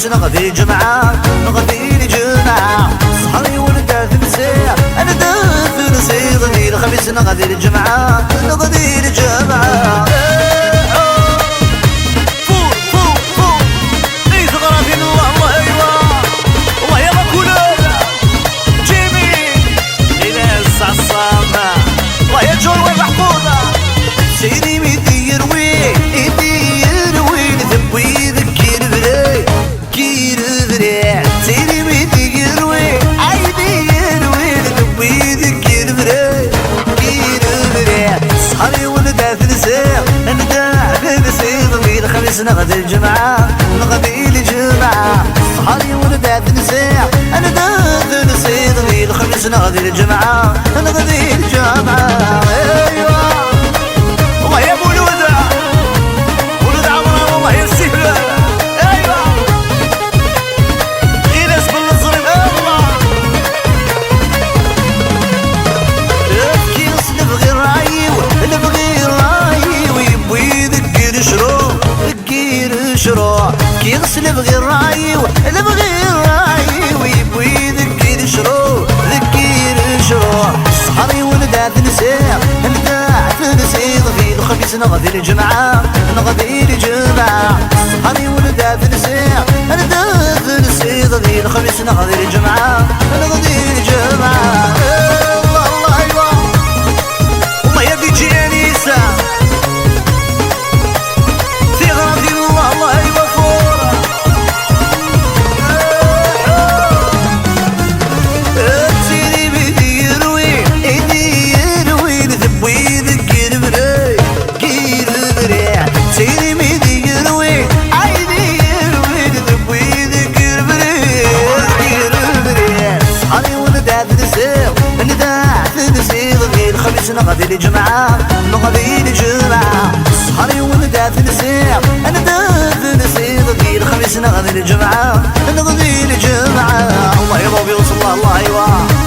نغدي الجمعة نغدي الجمعة صحري ولد تنسي أنا دافن سيغني الخميس نغدي الجمعة نغدي الجمعة سيدي ميدي يروي يدي يروي ذبي ذكير بري كير بري سيدي ميدي يروي عيدي يروي ذبي ذكير بري كير بري صحري ولد ثنسير ندع ثنسير ضمي الخميس نغدي الجمعة نغدي الجمعة صحري ولد ثنسير ندع ثنسير ضمي الخميس نغدي الجمعة نغدي الجمعة والله يا ابو لودع ولد عمران والله يا السهلة ايوه إناس بالنصري الله كيس نبغي الراي نبغي الراي ويبغي ذكر شرو ذكر شرو كيس نبغي الراي نبغي الراي ويبغي ذكر شرو ذكر شرو صحري ولد تنسير تنسير الخميس نغدي الجمعة نغدي الجمعة صحري ولد تنسير تنسير الخميس نغدي الجمعة نغدي الجمعة الله الله ايوه والله يا دي جي انيسة في غادي الله الله ايوه فورة سيدي بيدي يروي ايدي يروي ذبي ذكر بري كير بري سيدي بيدي يروي عيدي يروي ذبي ذكر بري كير بري صحري ولد تنسير ندع تنسير الخميس نغدي الجمعة نغدي الجمعة صحري ولد تنسير ندع تنسير الخميس نغدي الجمعة نغدي الجمعة الله يا ربي وصل الله الله ايوه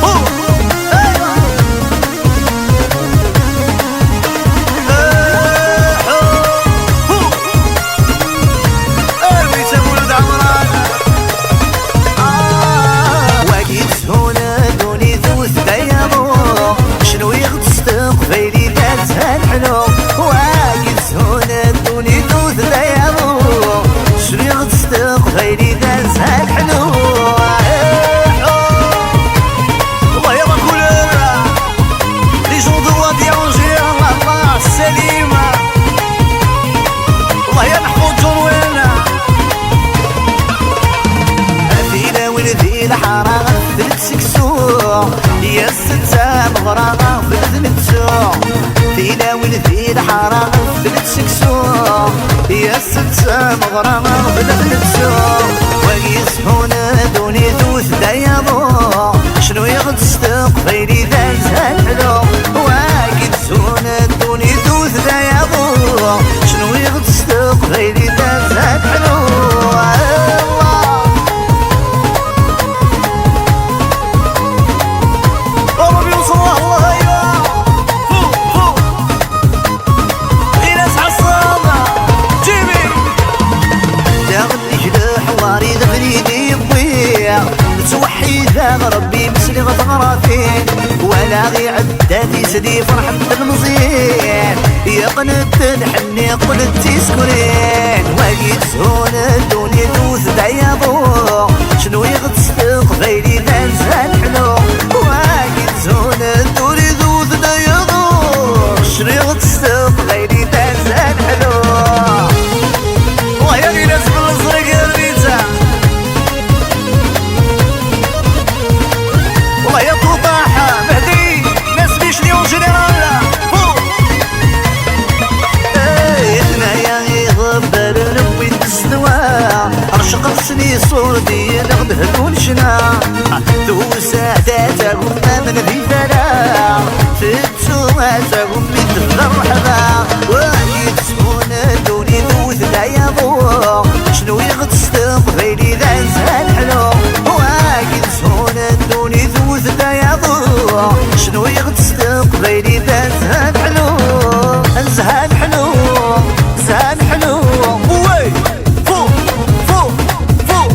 غيري داز هالحلو الله يا كولر لي جون دوا ديونجي الله السليمة الله يا محمود جروينا فينا ولدي الحارة ثلاث سكسور يا ستة مغرقة في ثمتسو فينا ولدي الحارة ثلاث سكسور يا ستة مغرقة في ثمتسو وقيس هنا دوني ثوث دايضو شنو يغتصدق غيري ذاز هالحلو وقيس هنا دوني ثوث دايضو شنو يغتصدق غيري ذاز هالحلو ربي مسلي غطغرافين ولا غي عدادي سدي فرحة المزين يا قنت الحني قلت تسكرين وقيت هون دوني دوث دايضو شنو يغتصدق غيري ذاز هالحلو وقيت هون دوني دوث دايضو شنو يغتصدق غيري ذاز هالحلو الله يا غي ناس بالازرق يا ريتا والله يا طوطاحة مهدي ناس بيش ليون جنرالا احنا يا غبر نبي نستوى رشق سني صوردي نغده ونشنا ذو ساعتاتكم من ذي فلا فتواتكم مثل الرحبة وعيد سكون دوني ذو ثلايضو شنو يغتصدق غيري ذاز هالحلو وعيد سكون دوني ذو ثلايضو شنو يغتصدق غيري ذاز هالحلو زهان حلو زهان حلو وي فوق فوق فوق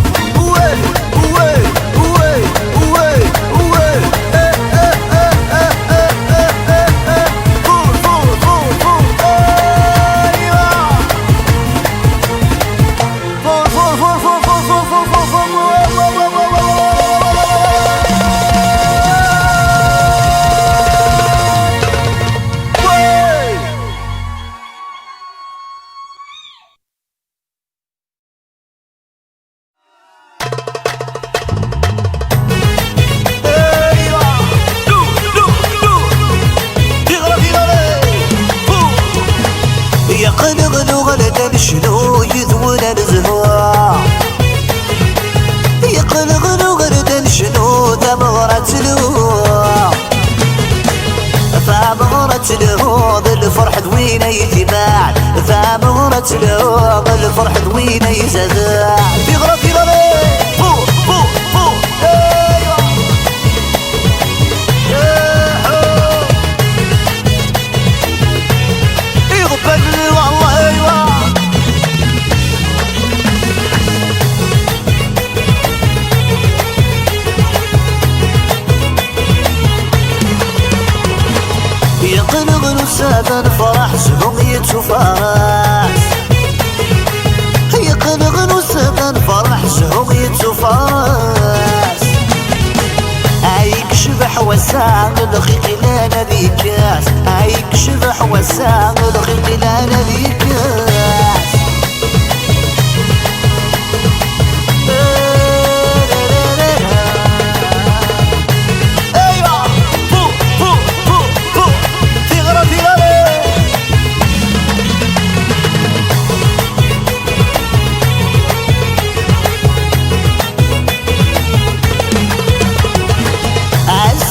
يقلغلو غلدا نشنو يذونا نزهوا يقلغلو غلدا نشنو ثمرة لو ثمرة لو بالفرح دوينا يتباع ثمرة لو بالفرح دوينا يزداع في غرب في غرب فوق فوق فوق ايوه يغبن والله ايوه يقلغلو سادن فرح زهومية فارس يقلغلو سادن فرح زهومية فارس هايك شبح وسام دقيق لا نذيكاس هايك شبح وسام دقيق لا نذيكاس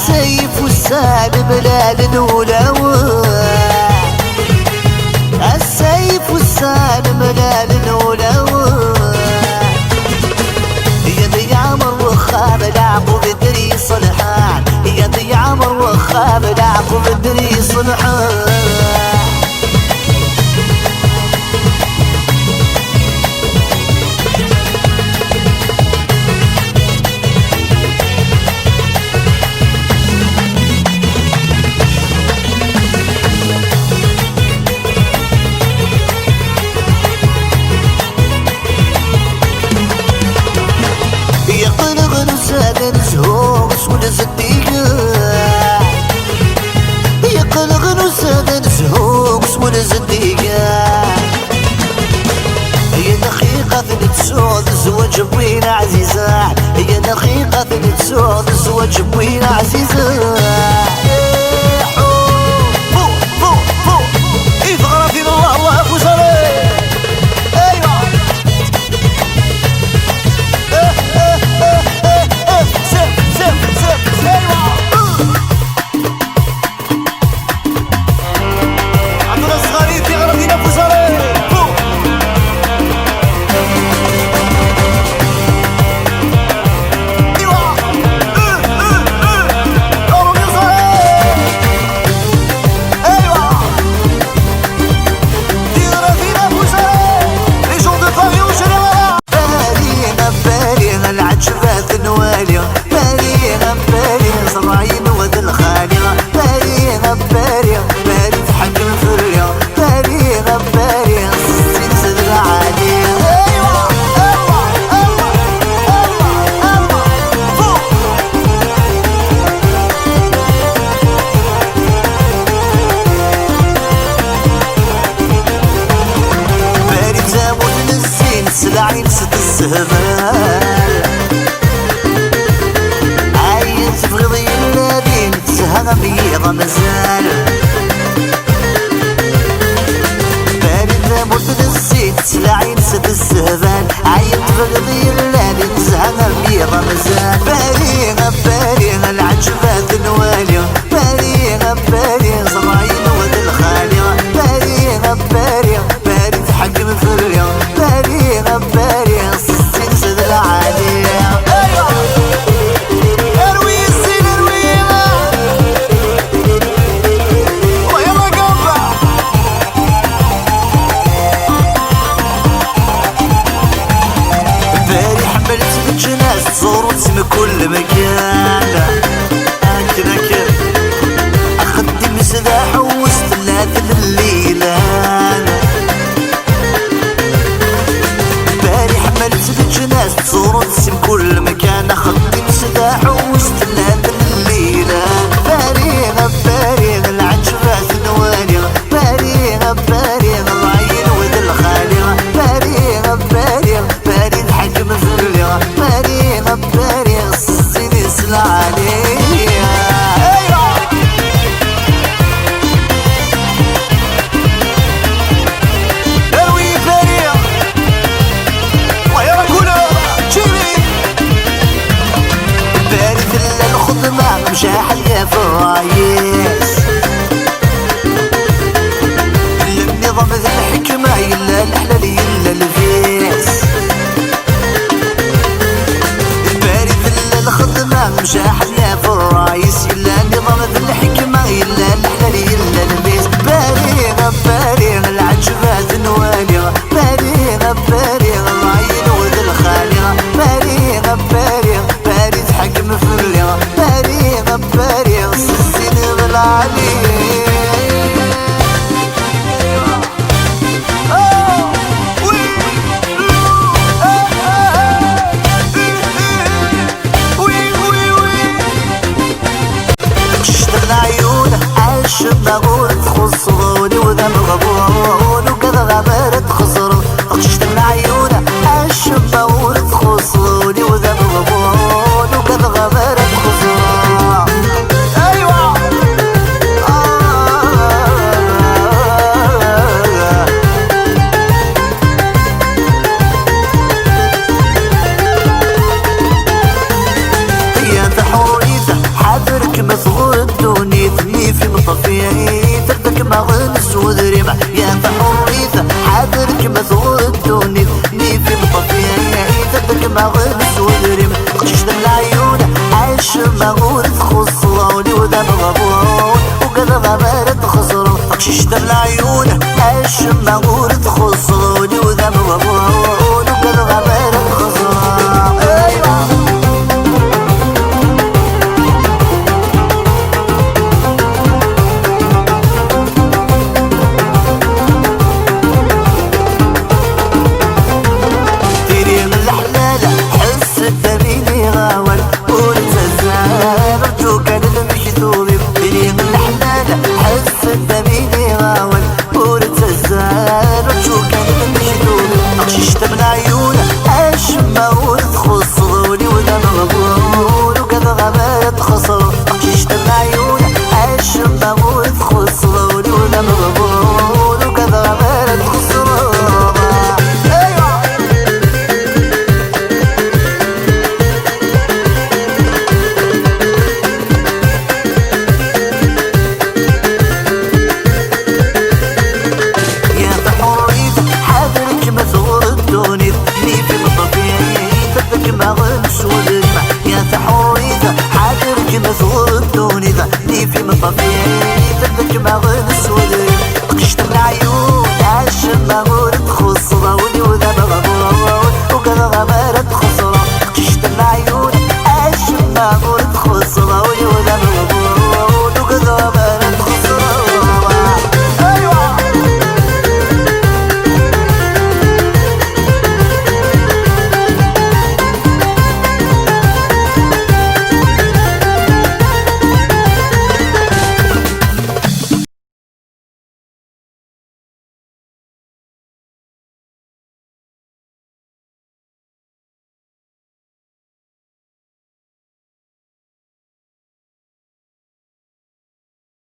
السيف بلال ولو السيف والسالم بلال ولو يا ذي عمر وخاب العقب الدري صلحان يا ذي عمر وخاب العقب الدري صلحان نزهوس ونزديقا يقلغنو سادا نزهوس ونزديقا هي دقيقة نتسود زواج بوينا عزيزة هي دقيقة نتسود زواج بوينا عزيزة فوق فوق فوق يفغرى في الله الله أبو صلي أيوة سلعين ست السهبال عايز في غضي الذين تسهل بيضا مازال بارد لابد الزيت سلعين ست السهبال عايز في غضي الذين تسهل بيضا مازال باريغة باريغة العجبات نوالية باريغة باريغة صراعين ود الخالية باريغة باريغة بارد حكم فريا باريغة باريغة السين سد العالية اروي السين ارويها ويلا قبع باري حملت الجناس تزور وتسمى كل مكان هكذا كيف اخدم سلاح وسط الليل الليلان باري حملت الجناس تزور وتسم كل مكان اخدم سلاح وسط الليل الليلان باريغة باريغة العجبات نوالية باريغة باريغة العين وذ الخالية باريغة باريغة باري الحكم فريغة باريغة باريغة السينيس مغور تخصروني وذا مغبون وكذا غمر تخسرون قشت من عيونه عاش مغور تخصروني وذا مغبون وكذا غمر تخسرون. ايوه يا تحويته حذرك مثغور دونيتني في مطفيعي تردك ما غنس وذريمة. يا تحويته حذرك مثغور دونيتني في مطفيعي تردك ما غنس وذريمة. قشش العيون عايش مغور تخصروني وذا مغبون وكذا غمار تخسرون. قشش العيون عايش مغور تخصروني وذا مغبون وكذا غمار تخسرون. ايوه من عيونه عاش مغور تخصروني وذا مغبون وكذا غمار تخسرون. قشت من عيونه عاش مغور تخصروني وذا مغبون وكذا غمار تخسرون. يا تحويته حاضرك مثغور الدوني ذا لي في مطفيعي تردك ما غنس وذريمة. قشت من عيون عاش مغور تخص